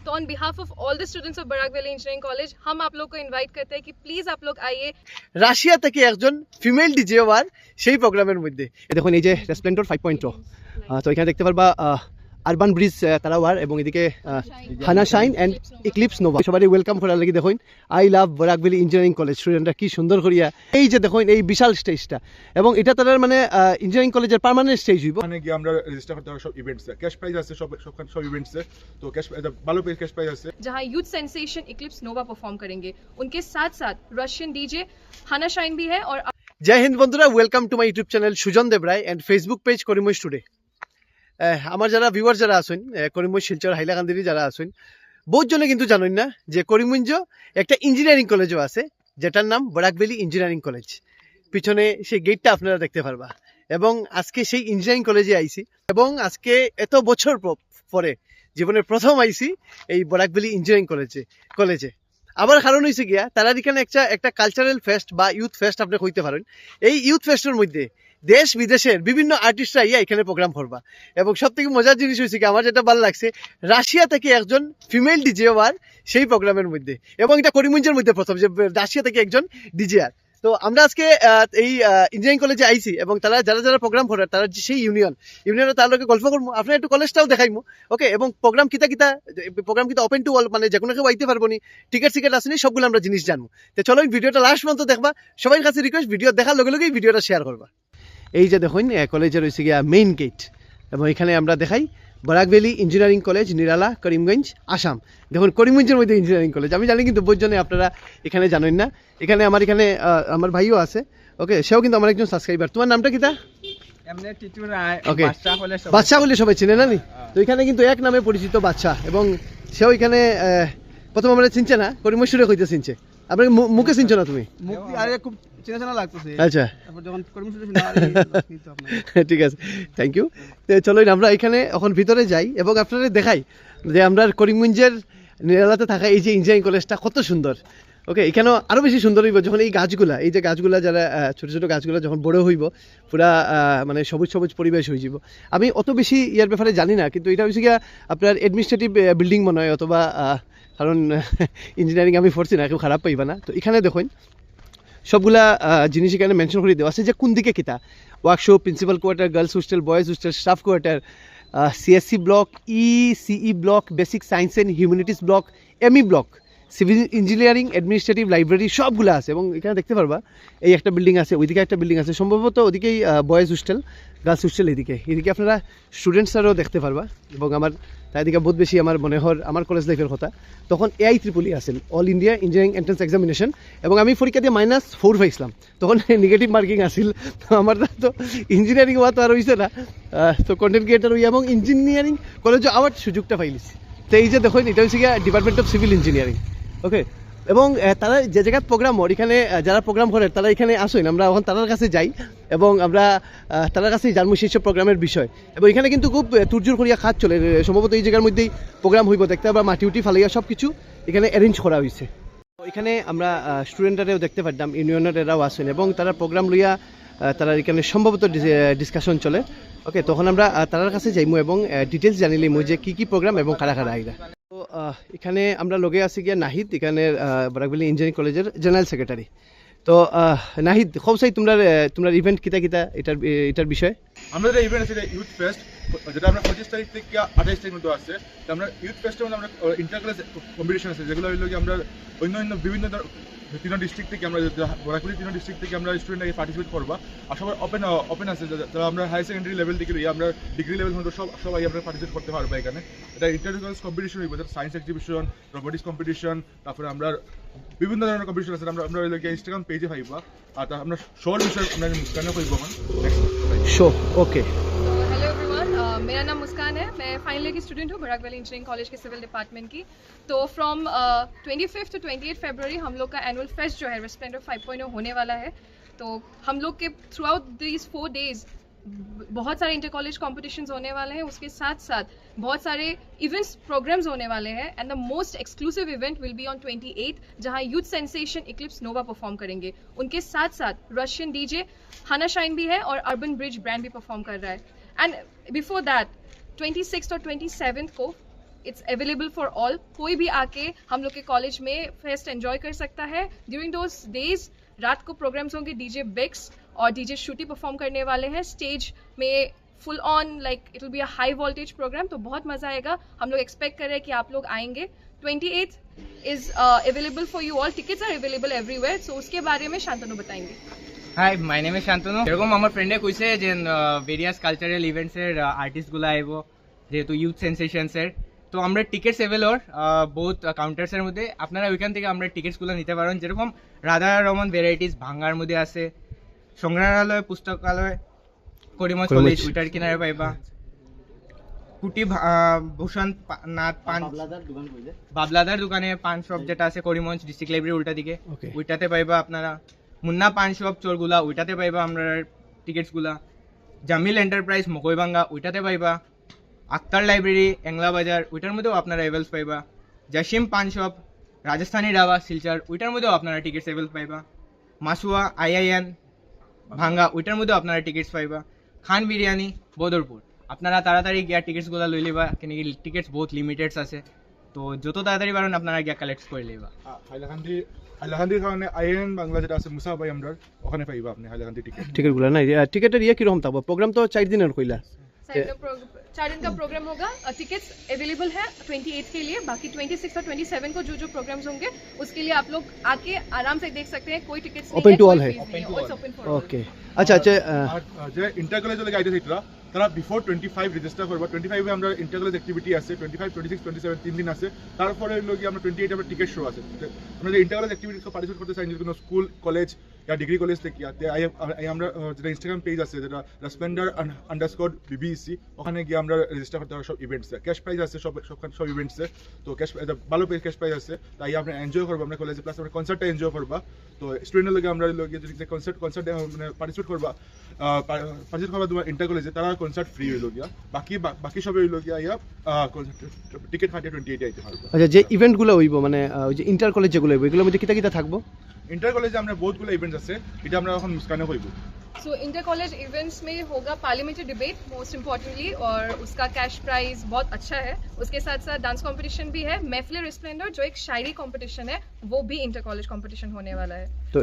तो on behalf of all the students of Barak valley engineering college हम आप लोग को इनवाइट करते हैं कि प्लीज आप लोग आइए। রাশিয়া থেকে একজন ফিমেল ডিজে ওয়ার সেই প্রোগ্রামের মধ্যে দেখুন এই যে রেসপ্লেন্ডর 5.0 তো এখানে দেখতে পারবা আরবান ব্রিজ তারা ওয়ার এবং এদিকে Hana Shine and Eclipse Nova সবাই ওয়েলকাম করার লাগি দেখুন I love Barak valley engineering college স্টুডেন্টরা কি সুন্দর করিয়া এই যে দেখুন এই বিশাল স্টেজটা এবং এটা তাদের মানে ইঞ্জিনিয়ারিং কলেজের পার্মানেন্ট স্টেজ হইব। মানে কি আমরা রেজিস্টার করতে হবে সব ইভেন্টস ক্যাশ প্রাইজ আছে সব ইভেন্টস তো ক্যাশ ভালো ক্যাশ প্রাইজ আছে जहां यूथ सेंसेशन इक्लिप्स नोवा परफॉर्म करेंगे। उनके साथ साथ रशियन डीजे हाना शाइन भी है और জয় হিন্দ বন্ধুরা, welcome to my YouTube channel Sujan Debroy and Facebook page Karimganj today. আমার যারা ভিউয়ার যারা আছেন করিমগঞ্জ শিলচর হাইলাকান্দির যারা আছেন বহুত জনে কিন্তু জানেন না যে করিমগঞ্জ একটা ইঞ্জিনিয়ারিং কলেজও আছে যেটার নাম বরাক ভ্যালি ইঞ্জিনিয়ারিং কলেজ। পিছনে সেই গেটটা আপনারা দেখতে পারবা এবং আজকে সেই ইঞ্জিনিয়ারিং কলেজে আইছি এবং আজকে এত বছর পরে জীবনের প্রথম আইছি এই বরাক ভ্যালি ইঞ্জিনিয়ারিং কলেজে। আবার কারণ হয়েছে গিয়া তারা এখানে একটা কালচারাল ফেস্ট বা ইউথ ফেস্ট আপনি কইতে পারেন। এই ইউথ ফেস্টের মধ্যে দেশ বিদেশের বিভিন্ন আর্টিস্টরা ইয়া এখানে প্রোগ্রাম করবা এবং সব থেকে মজার জিনিস হয়েছে কি আমার যেটা ভালো লাগছে রাশিয়া থেকে একজন ফিমেল ডিজে ওয়ার সেই প্রোগ্রামের মধ্যে এবং এটা করিমগঞ্জের মধ্যে প্রথম যে রাশিয়া থেকে একজন ডিজে আর। তো আমরা আজকে এই ইঞ্জিনিয়ারিং কলেজে আইছি এবং তারা যারা প্রোগ্রাম করে তারা সেই ইউনিয়নে তার লোকে গল্প করবো আপনার একটু কলেজটাও দেখাইমু ওকে এবং প্রোগ্রাম কিতা ওপেন টু অল মানে যে কোনো কেউ আইতে পারবো নি টিকেট আসেনি সবগুলো আমরা জিনিস জানবো। তো চলো ভিডিওটা লাস্ট পর্যন্ত দেখবা সবাই কাছে রিকোয়েস্ট ভিডিও দেখার লগে লগেই ভিডিওটা শেয়ার করবা। এই যে দেখুন কলেজের রয়েছে গিয়া মেইন গেট এবং এখানে আমরা দেখাই বরাক ভ্যালি ইঞ্জিনিয়ারিং কলেজ নিরালা করিমগঞ্জ আসাম। দেখুন করিমগঞ্জের মধ্যে ইঞ্জিনিয়ারিং কলেজ আমি জানি কিন্তু বহুজনে আপনারা এখানে জানেন না। এখানে আমার ভাইও আছে ওকে সেও কিন্তু আমার একজন সাবস্ক্রাইবার। তোমার নামটা কিতা? ওকে বাচ্চা বলে সবাই চিনে না নি? তো এখানে কিন্তু এক নামে পরিচিত বাচ্চা এবং সেও এখানে প্রথম আমরা চিনছে না করিমগঞ্জ সুরে কইতে চিনছে আপনাকে মুখে চিনছো না তুমি? আচ্ছা ঠিক আছে থ্যাংক ইউ। চলো আমরা এখানে এখন ভিতরে যাই এবং আপনারা দেখাই যে আমরা করিমগঞ্জের নিরালাতে থাকা এই যে ইঞ্জিনিয়ারিং কলেজটা কত সুন্দর। ওকে এখানেও আরও বেশি সুন্দর হইব যখন এই যে গাছগুলা যারা ছোটো ছোটো গাছগুলা যখন বড় হইব পুরা মানে সবুজ পরিবেশ হয়ে যাব। আমি অত বেশি ইয়ার ব্যাপারে জানি না কিন্তু এটা হচ্ছে গিয়া আপনার অ্যাডমিনিস্ট্রেটিভ বিল্ডিং মনে হয় অথবা কারণ ইঞ্জিনিয়ারিং আমি পড়ছি না কেউ খারাপ পাইবা না। তো এখানে দেখুন সবগুলা জিনিস এখানে মেনশন করে দেওয়া আছে যে কোন দিকে কিতা workshop principal quarter girls hostel boys hostel staff quarter CSC block ECE block basic science and humanities block ME block civil engineering administrative library সবগুলো আছে এবং এখানে দেখতে পারবা এই একটা বিল্ডিং আছে ওইদিকে একটা বিল্ডিং আছে সম্ভবত ওদিকেই বয়েজ হোস্টেল গার্লস হোস্টেল এদিকে আপনারা স্টুডেন্টসরাও দেখতে পারবা এবং আমার তাই দিকে বহুত বেশি আমার মনে হয় আমার কলেজ লাইফের কথা তখন AI-EEE আসেন all India engineering entrance examination এবং আমি পরীক্ষা দিয়ে -4 পাইছিলাম তখন নেগেটিভ মার্কিং আসিল। তো আমার তো ইঞ্জিনিয়ারিং হওয়া তো আর হয়েছে না তো কন্টেন্ট ক্রিয়েটার হই এবং ইঞ্জিনিয়ারিং কলেজে আবার সুযোগটা পাইলিছি। তো এই যে দেখুন এটা হচ্ছে গিয়া ডিপার্টমেন্ট অফ সিভিল ইঞ্জিনিয়ারিং ওকে এবং তারা যে জায়গায় প্রোগ্রাম হয় এখানে যারা প্রোগ্রাম করে তারা এখানে আসেন আমরা এখন তার কাছে যাই এবং আমরা তার কাছেই জানবো সেই সব প্রোগ্রামের বিষয় এবং এখানে কিন্তু খুব তুরজোর করিয়া কাজ চলে সম্ভবত এই জায়গার মধ্যেই প্রোগ্রাম হইব দেখতে আমরা মাটি ফালাইয়া সব কিছু এখানে অ্যারেঞ্জ করা হয়েছে। এখানে আমরা স্টুডেন্টরাও দেখতে পারতাম ইউনিয়নেরাও আসেন এবং তারা প্রোগ্রাম লইয়া তারা এখানে সম্ভবত ডিসকাশন চলে ওকে তখন আমরা তার কাছে যাইমু এবং ডিটেলস জানিলিম যে কি প্রোগ্রাম এবং কারা আইরা। তো এখানে আমরা লগে আছি গিয়া নাহিদ এখানে বরাক ভ্যালি ইঞ্জিনিয়ারিং কলেজের জেনারেল সেক্রেটারি। তো নাহিদ খুব চাই তোমরা ইভেন্ট কিতা এটার বিষয় আমরা যে ইভেন্ট আছে ইউথ ফেস্ট যেটা আমরা 25 তারিখ থেকে 28 তারিখ পর্যন্ত আছে আমরা ইউথ ফেস্টে আমরা ইন্টার ক্লাস কম্পিটিশন আছে যেগুলো হইলো কি আমরা অন্য বিভিন্ন তিন ডিস্ট্রিক্ট থেকে আমরা বরাক ভ্যালি 3 ডিস্ট্রিক্ট থেকে আমরা স্টুডেন্টরা পার্টিসিপেট করবা আর সবাই ওপেন আছে যারা আমরা হায়ার সেকেন্ডারি লেভেল থেকে আমরা ডিগ্রি লেভেল পর্যন্ত সবাই আমরা পার্টিসিপেট করতে পারবো এখানে। এটা ইন্টার ক্লাস কম্পিটিশন হইব সায়েন্স এক্সিবিশন রোবোটিক্স কম্পিটিশন তারপরে আমরা বিভিন্ন ধরনের কম্পিটিশন আছে আমরা ইনস্টাগ্রাম পেজে পাইবা আর আমরা শোর বিষয় আমরা মুস্কানে কইব এখন শো ওকে। हेलो एवरीवन मेरा नाम मुस्कान है मैं फाइनल ईयर की स्टूडेंट हूँ बराक वैली इंजीनियरिंग कॉलेज के सिविल डिपार्टमेंट की। तो फ्रॉम 25 to 28 फरवरी हम लोग का एनुअल फेस्ट जो है रेस्प्लेंडर 5.0 होने वाला है। तो हम लोग के थ्रू आउट दीज 4 डेज बहुत सारे इंटर कॉलेज कॉम्पिटिशन्स होने वाले हैं उसके साथ साथ बहुत सारे इवेंट्स प्रोग्राम्स होने वाले हैं and the most exclusive event will be on 28 जहां यूथ सेंसेशन इक्लिप्स नोवा परफॉर्म करेंगे। उनके साथ साथ रशियन डीजे हाना शाइन भी है और अर्बन ब्रिज ब्रांड भी परफॉर्म कर रहा है। एंड बिफोर दैट 26th और 27th को इट्स अवेलेबल फॉर ऑल. कोई भी आके हम लोग के कॉलेज में फेस्ट एंजॉय कर सकता है. ड्यूरिंग दोज डेज रात को प्रोग्राम्स होंगे. डीजे बिक्स और डीजे श्रुति परफॉर्म करने वाले हैं स्टेज में. Full on like it will be a high voltage program. तो बहुत मजा आएगा. हम लोग एक्सपेक्ट कर रहे हैं कि आप लोग आएंगे. 28th is available for you all. Tickets are available everywhere. So उसके बारे में शांतनु बताएंगे. Hi my name is Shantanu. এরকম আমার ফ্রেন্ডে কইছে যে ভেরিয়াস কালচারাল ইভেন্টসের আর্টিস্টগুলো আইব যেহেতু ইউথ সেন্সেশনসের, তো আমরা টিকিটস অ্যাভেলেবল বহুত কাউন্টার্সের মধ্যে। আপনারা ওইখান থেকে আমরা টিকিটসগুলো নিতে পারেন। যেরকম রাধা রমন ভ্যারাইটিস ভাঙ্গার মধ্যে আছে, সংগ্রহালয় পুস্তকালয় করিমগঞ্জ কলেজ ওইটার কিনারে পাইবা। কুটি ভূষণ নাথ পান বাবলাদার দোকানে পান শপ যেটা আছে করিমগঞ্জ ডিস্ট্রিক্ট লাইব্রেরি উল্টা দিকে, ওইটাতে পাইবা আপনারা। মুন্না পান শপ চোরগুলা ওইটাতে পাইবা আমরা টিকিটসগুলা। জামিল এন্টারপ্রাইজ মকইবাঙ্গা ওইটাতে পাইবা। আক্তার লাইব্রেরি এংলা বাজার ওইটার মধ্যেও আপনারা অ্যাভেলস পাইবা। জাসিম পান শপ রাজস্থানী ডাবা শিলচর ওইটার মধ্যেও আপনারা টিকিটস অ্যাভেলস পাইবা। মাসুয়া আইআইএন ভাঙ্গা ওইটার মধ্যেও আপনারা টিকিটস পাইবা। খান বিরিয়ানি বদরপুর আপনারা তাড়াতাড়ি গিয়া টিকিটসগুলো লই লিবা, কেন কি টিকিটস বহুত লিমিটেডস আছে। তো যত তাড়াতাড়ি পারেন আপনারা গিয়া কালেক্ট করে লিবা। হাইলাকান্দির কারণে আইএন বাংলা যেটা আছে মুসা ভাই আমরা ওখানে পাইবা আপনি হাইলাকান্দি টিকিটগুলো না। টিকিটের কিরকম থাকবো? প্রোগ্রাম তো 4 দিনের কইলা। 4 दिन का प्रोग्राम होगा. टिकट्स अवेलेबल है 28 के लिए. बाकी 26 और 27 को जो प्रोग्राम्स होंगे उसके लिए आप लोग आके आराम से देख सकते हैं. कोई टिकट्स ओपन टू ऑल है. ओके আচ্ছা আচ্ছা যে ইন্টার কলেজ লাগে আইতে সেটা তারা বিফোর 25 রেজিস্টার করবা। 25 এ আমরা ইন্টার কলেজ অ্যাক্টিভিটি আছে, 25, 26, 27 তিন দিন আছে। তারপরে লোক আমরা 28 আমরা টিকিট শো আছে। আমরা যে ইন্টার কলেজ অ্যাক্টিভিটিস কো পার্টিসিপেট করতে চাই, কোনো স্কুল কলেজ या ডিগ্রি কলেজ থেকে আমরা যেটা ইনস্টাগ্রাম পেজ আছে যেটা @splendor_bbec ওখানে গিয়ে আমরা রেজিস্টার করতে পারবো সব ইভেন্টসে। ক্যাশ প্রাইজ আছে সব ইভেন্টসে। তো ক্যাশ ভালো ক্যাশ প্রাইজ আছে, তাই আমরা এনজয় করবো আমরা কলেজে। প্লাস আমরা কনসার্টটা এনজয় করবা। তো স্টুডেন্টের লগে আমরা লগে যদি কনসার্ট মানে পার্টিসিপেট করবা তোমার ইন্টার কলেজে, তারা কনসার্ট ফ্রি হইল গিয়া। বাকি সবে হইল গিয়া টিকিট কাটিয়ে 28 আইতে পারবো। আচ্ছা যে ইভেন্টগুলো হইব মানে ওই যে ইন্টার কলেজ যেগুলো হইব এগুলোর মধ্যে কিতা থাকবো? इंटर कॉलेज আমরা বহুতগুলো ইভেন্টস আছে, এটা আমরা এখন মুস্কানে হইব। सो इंटर कॉलेज इवेंट्स में होगा पार्लियामेंट्री डिबेट मोस्ट इम्पोर्टेंटली, और उसका कैश प्राइज बहुत अच्छा है. उसके साथ साथ डांस कंपटीशन भी है. महफिल रिस्प्लेंडर जो एक शायरी कंपटीशन है वो भी इंटर कॉलेज कंपटीशन होने वाला है. तो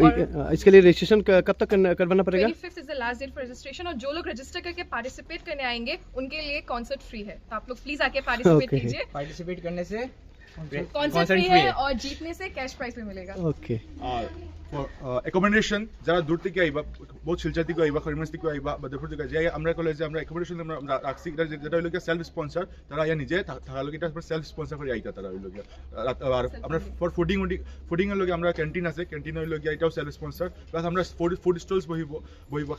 इसके लिए रजिस्ट्रेशन कब तक करवाना पड़ेगा? 25th is the last date for registration. और जो लोग रजिस्टर करके पार्टिसिपेट करने आएंगे उनके लिए कॉन्सर्ट फ्री है. तो आप लोग प्लीज आके पार्टिसिपेट कीजिए. पार्टिसिपेट करने से कॉन्सर्ट फ्री है और जीतने से कैश प्राइज भी मिलेगा. ओके আর অ্যাকোমোডেশন যারা দূর থেকে আইবা, বহুত শিলচর থেকে আইবা, করিমগঞ্জ থেকে আইবা, বাদরপুর থেকে যাই আমরা কলেজে আমরা অ্যাকোমোডেশন আমরা রাখছি, যেটা হইল সেলফ স্পন্সর। তারা ইয়া নিজে থাকার লোক এটা সেলফ স্পন্সর করে আইতা তারা হইল গিয়া। আর আমরা ফর ফুডিং এর লগে আমরা ক্যান্টিন আছে, ক্যান্টিন হইল গিয়া এটাও সেলফ স্পন্সর। প্লাস আমরা ফুড স্টলস বহিব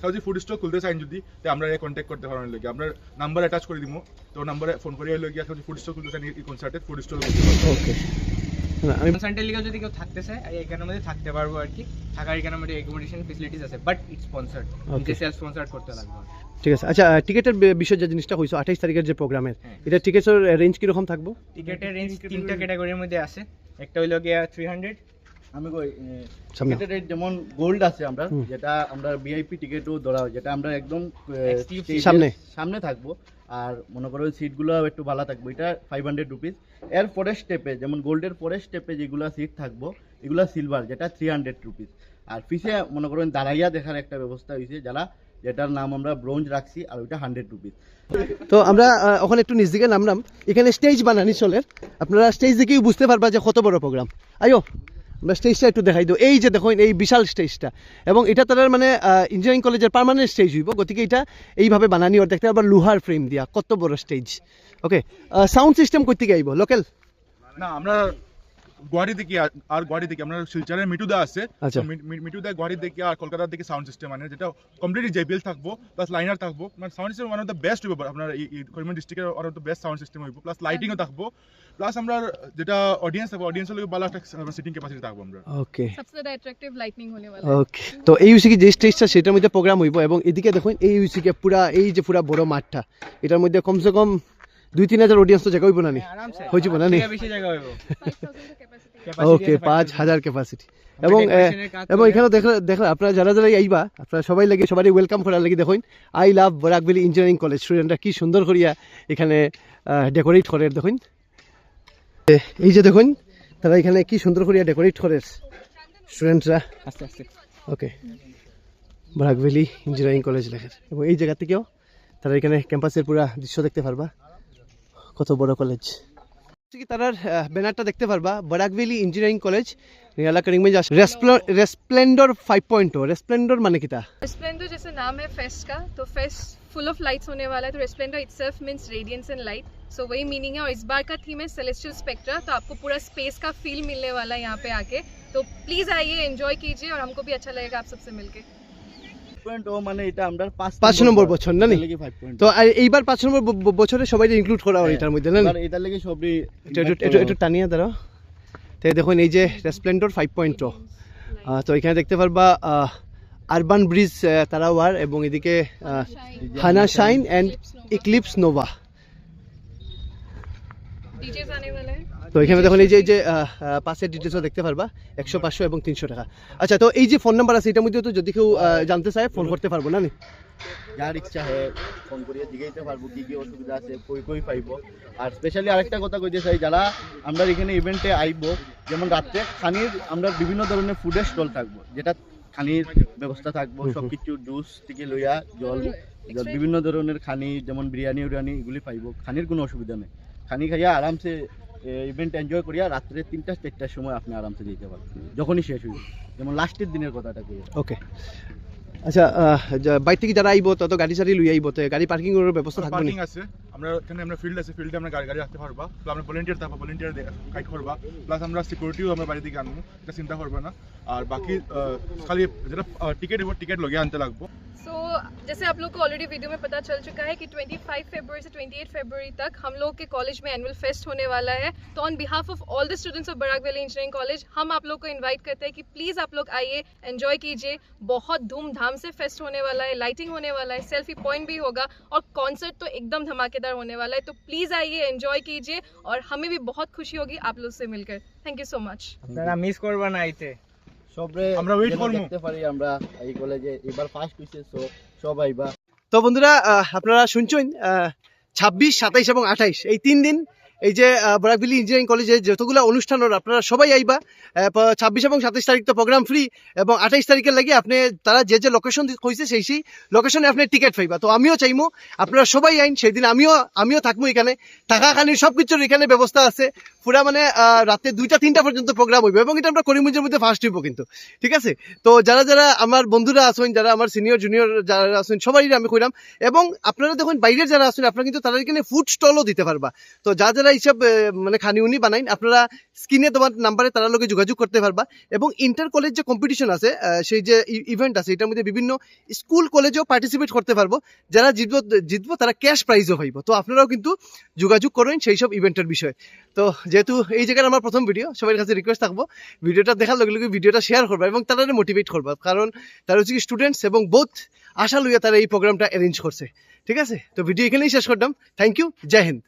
কেউ যদি ফুড স্টল খুলতে চান যদি, তো আমরা কন্ট্যাক্ট করতে পারেন লগে। আমরা নাম্বার অ্যাটাচ করে দিব, তো নাম্বারে ফোন করে হইল গিয়া কেউ ফুড স্টল খুলতে চান এই কনসার্টে ফুড স্টল করতে পারবো। ওকে আমি কনসার্টের লিগে যদি কেউ থাকতে চায় এখানের মধ্যে থাকতে পারবো আর কি। থাকার এখানের মধ্যে অ্যাকোমোডেশন ফ্যাসিলিটিস আছে, বাট ইটস স্পন্সরড, নিজে সেলফ স্পন্সর করতে লাগবে। ঠিক আছে। আচ্ছা টিকিটের বিষয় যে জিনিসটা হইছো 28 তারিখের যে প্রোগ্রামের, এটা টিকিটের রেঞ্জ কি রকম থাকবো? টিকিটের রেঞ্জ তিনটা ক্যাটাগরির মধ্যে আছে। একটা হইলো গিয়া 300, আমি কই টিকেটের রেট যেমন গোল্ড আছে আমরা, যেটা আমরা ভিআইপি টিকেটও ধরা হয়, যেটা আমরা একদম সামনে থাকবো। আর মনে করো সিটগুলো একটু ভালো থাকবো, এটা 500 রুপিস। এর পরের স্টেপে যেমন গোল্ডের পরের স্টেপে যেগুলো সিট থাকবো এগুলো সিলভার, যেটা 300 রুপিস। আর পিছে মনে করেন দাঁড়াইয়া দেখার একটা ব্যবস্থা হয়েছে, যেটার নাম আমরা ব্রোঞ্জ রাখছি, আর ওইটা 100 রুপিস। তো আমরা ওখানে একটু নিচ দিকে নামলাম, এখানে স্টেজ বানানি চলে। আপনারা স্টেজ দেখেই বুঝতে পারবা যে কত বড় প্রোগ্রাম। আয়ো আমরা স্টেজটা একটু দেখাই দিও। এই যে দেখো এই বিশাল স্টেজটা, এবং এটা তাদের মানে ইঞ্জিনিয়ারিং কলেজের পার্মানেন্ট স্টেজ হইব, গতিকে এটা এইভাবে বানানি। ওর দেখতে আবার লোহার ফ্রেম দিয়া, কত বড় স্টেজ। ওকে সাউন্ড সিস্টেম কই থেকে আইব? লোকাল না, আমরা গুয়াহাটি থেকে আর গুয়াহাটি থেকে আমরা শিলচরের মিটুদা আছে, মিটুদা গুয়াহাটি থেকে আর কলকাতা থেকে সাউন্ড সিস্টেম আনে, যেটা কমপ্লিটলি জেবিএল থাকবো, প্লাস লাইনার থাকবো। মানে sound system one of the best হইব আপনার এই করিমগঞ্জ ডিস্ট্রিক্টের one of the best sound system হইব। প্লাস লাইটিংও থাকবো, প্লাস আমরা যেটা অডিয়েন্স থাকবো, অডিয়েন্সের লগে ভালো একটা সিটিং ক্যাপাসিটি থাকবো আমরা। ওকে सबसे ज्यादा अट्रैक्टिव लाइटनिंग होने वाला है. ওকে তো এই ইউসি কি যে স্টেজটা সেটার মধ্যে প্রোগ্রাম হইব, এবং এদিকে দেখুন এই ইউসি কে পুরা এই যে পুরা বড় মাঠটা, এটার মধ্যে কমসে কম 2-3 হাজার অডিয়েন্স তো জায়গা হইব না নি? হইব না নি? বেশি জায়গা হইব। 5000 का कैपेसिटी. ওকে 5000 ক্যাপাসিটি। এবং এখানে দেখো আপনারা যারা আইবা আপনারা সবাই লাগে সবাই ওয়েলকাম করার লাগি দেখুন আই লাভ বরাকভ্যালি ইঞ্জিনিয়ারিং কলেজ স্টুডেন্টরা কি সুন্দর করিয়া এখানে ডেকোরেট করে দেখুন। এই যে দেখুন তারা এখানে কি সুন্দর করে ডেকোরেট করে স্টুডেন্টরা। আস্তে আস্তে ওকে, বরাক ভ্যালি ইঞ্জিনিয়ারিং কলেজ লেখের, এবং এই জায়গা থেকেও তারা এখানে ক্যাম্পাসের পুরো দৃশ্য দেখতে পারবা, কত বড় কলেজ। তার ব্যানারটা দেখতে পারবা, বরাক ভ্যালি ইঞ্জিনিয়ারিং কলেজ निराला करीमगंज रेस्प्लेंडर 5.0। रेस्प्लेंडर माने किता? रेस्प्लेंडर जैसे नाम है फेस्ट का, तो फेस्ट फुल ऑफ लाइट्स होने वाला है, तो resplendent itself means radiance and light, so वही मीनिंग है। और इस बार का थीम है सेलेस्टियल स्पेक्ट्रा, तो आपको पूरा स्पेस का फील मिलने वाला है यहाँ पे आके, तो प्लीज आइए, एंजॉय कीजिए, और हमको भी अच्छा लगेगा आप सबसे मिलके। 5.0 মানে এটা আমরা 5 নম্বর বছর না নি? লাগি 5.0 তো এইবার 5 নম্বর বছরে সবাই ইনক্লুড করা হয় এটার মধ্যে না? এটা লাগি সবই একটু টানিয়ে দাঁড়াও। তো দেখুন এই যে রেসপ্লেন্ডর 5.0, তো এখানে দেখতে পারবা আরবান ব্রিজ তারাওয়ার, এবং এদিকে Hana Shine and Eclipse Nova. DJs आने वाला है। তো এখানে দেখুন এই যে পাসের ডিটেলসও দেখতে পারবা, 100, 500 এবং 300 টাকা। আচ্ছা, তো এই যে ফোন নাম্বার আছে এটার মধ্যে তো যদি কেউ জানতে চায় ফোন করতে পারবো না নি? যার ইচ্ছা হয় ফোন করিয়ে জিজ্ঞাসা পারবো কি কি অসুবিধা আছে, কই কই পাইবো। আর স্পেশালি আরেকটা কথা কইতে চাই, যারা আমরা এখানে ইভেন্টে আইবো, যেমন রাত্রে খানির আমরা বিভিন্ন ধরনের ফুডের স্টল থাকবো, যেটা খানির ব্যবস্থা থাকবো, সবকিছু জুস থেকে লইয়া জল বিভিন্ন ধরনের খানি, যেমন বিরিয়ানি উরিয়ানি এগুলি পাইবো। খানির কোনো অসুবিধা নেই, খানি খাইয়া আরামসে ইভেন্ট এনজয় করিয়া রাত্রে 3টা 4টার সময় আপনি আরামসে যেতে পারবেন, যখনই শেষ হইবে, যেমন লাস্টের দিনের কথাটা কই। ওকে, আচ্ছা, বাইরে থেকে যারা আইবো তত গাড়ি সারি লই আইবো, তো গাড়ি পার্কিং এর ব্যবস্থা থাকবে পার্কিং না? আছে, আমরা এখানে আমরা ফিল্ড আছে, ফিল্ডে আমরা গাড়ি রাখতে পারবা, প্লাস আমরা ভলান্টিয়ার থাকবো, ভলান্টিয়ার গাইড করবা, প্লাস আমরা সিকিউরিটিও আমরা বাড়ি থেকে আনবো, এটা চিন্তা করবা না। আর বাকি খালি যেটা টিকিট হইব, টিকিট লগে আনতে লাগবো। सो जैसे आप लोग को ऑलरेडी वीडियो में पता चल चुका है कि 25 फरवरी से 28 फरवरी तक हम लोग के कॉलेज में एनुअल फेस्ट होने वाला है। तो on behalf of all the students of Barak valley engineering college हम आप लोग को इनवाइट करते हैं कि प्लीज़ आप लोग आइए, एंजॉय कीजिए। बहुत धूमधाम से फेस्ट होने वाला है, लाइटिंग होने वाला है, सेल्फी पॉइंट भी होगा, और कॉन्सर्ट तो एकदम धमाकेदार होने वाला है। तो प्लीज़ आइए, एंजॉय कीजिए, और हमें भी बहुत खुशी होगी आप लोग से मिलकर। Thank you so much. আপনারা মিস করবা না আইতে। সবরে আমরা ওয়েট যেন করবো। দেখতে পারি আমরা এই কলেজে এবার ফার্স্ট হইছে, সো সব আইবা। তো বন্ধুরা, আপনারা শুনছেন 26, 27 এবং 28 এই 3 দিন এই যে বরাক ভ্যালি ইঞ্জিনিয়ারিং কলেজে যতগুলো অনুষ্ঠান ওর আপনারা সবাই আইবা। 26 এবং 27 তারিখ তো প্রোগ্রাম ফ্রি, এবং 28 তারিখের লাগি আপনি তারা যে লোকেশন কইছে সেই লোকেশনে আপনি টিকিট পাইবা। তো আমিও চাইমু আপনারা সবাই আইন, সেই দিন আমিও থাকবো এখানে, থাকা খানির সবকিছুর এখানে ব্যবস্থা আছে। পুরা মানে রাতে 2টা 3টা পর্যন্ত প্রোগ্রাম হইবে, এবং এটা আমরা করিমগঞ্জের মধ্যে ফার্স্ট হইব কিন্তু, ঠিক আছে? তো যারা আমার বন্ধুরা আছেন, যারা আমার সিনিয়র জুনিয়র যারা আছেন, সবাই আমি কইলাম। এবং আপনারা দেখুন বাইরের যারা আছেন আপনারা কিন্তু তারা এখানে ফুড স্টলও দিতে পারবা। তো যারা এইসব মানে খানি উনি বানাইন, আপনারা স্ক্রিনে তোমার নাম্বারে তার লগে যোগাযোগ করতে পারবা। এবং ইন্টার কলেজ যে কম্পিটিশন আছে, সেই যে ইভেন্ট আছে, এটার মধ্যে বিভিন্ন স্কুল কলেজেও পার্টিসিপেট করতে পারবো। যারা জিতবো তারা ক্যাশ প্রাইজও পাইব। তো আপনারাও কিন্তু যোগাযোগ করেন সেই সব ইভেন্টের বিষয়ে। তো যেহেতু এই জায়গায় আমার প্রথম ভিডিও, সবার কাছে রিকোয়েস্ট থাকবো ভিডিওটা দেখার লগে লগে ভিডিওটা শেয়ার করবা, এবং তারা মোটিভেট করবা, কারণ তারা হচ্ছে কি স্টুডেন্টস, এবং বহুত আশা লইয়া তারা এই প্রোগ্রামটা অ্যারেঞ্জ করছে, ঠিক আছে? তো ভিডিও এখানেই শেষ করলাম। থ্যাংক ইউ, জয় হিন্দ।